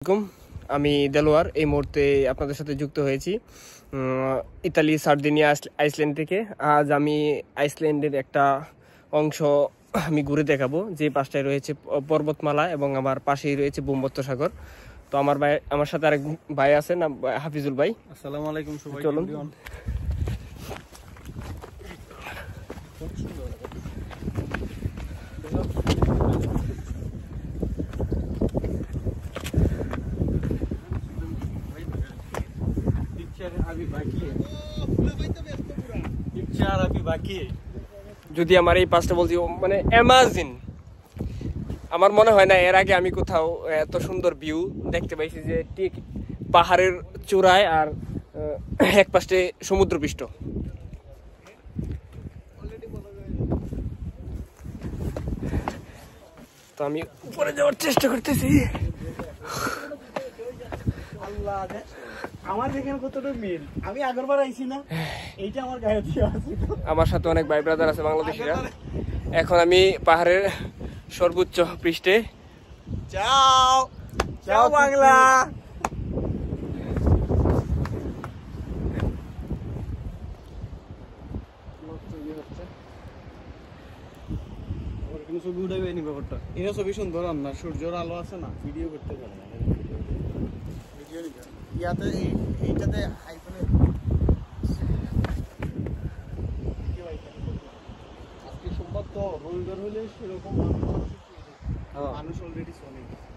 আসসালামু আলাইকুম, আমি দেলোয়ার এই মুহূর্তে আপনাদের সাথে যুক্ত হয়েছি ইতালি সার্দিনিয়া আইসল্যান্ড থেকে। আজ আমি আইসল্যান্ডের একটা অংশ আমি ঘুরে দেখাবো, যে পাশটায় রয়েছে পর্বতমালা এবং আমার পাশেই রয়েছে ভূমধ্য সাগর। তো আমার সাথে আরেক ভাই আছেন, হাফিজুল ভাই। আসসালামু আলাইকুম সবাই, চলুন। যদি আমার এই পাঁচটা বলছি মানে অ্যামাজিং, আমার মনে হয় না এর আগে আমি কোথাও এত সুন্দর ভিউ দেখতে পাইছি, যে ঠিক পাহাড়ের চূড়ায় আর এক পাশে সমুদ্রপৃষ্ঠ। তো আমি উপরে যাওয়ার চেষ্টা করতেছি। আমার দেখেন কতটা মিল, আমি আগরবার আইছি না, এইটা আমার গায়ে দিয়ে আছে। আমার সাথে অনেক ভাই ব্রাদার আছে বাংলাদেশিরা। এখন আমি পাহাড়ের সর্বোচ্চ পৃষ্ঠে। যাও যাও বাংলা। ছবি উঠাবে নি ব্যাপারটা, এটা ছবি সুন্দর না, সূর্যের আলো আছে না, ভিডিও করতে পারে না, ভিডিও নিতে ইয়াতে এইটাতে আইফোনে আজকে সোমবার তো, রবিবার হলে সেরকম মানুষ অলরেডি চলে গেছে।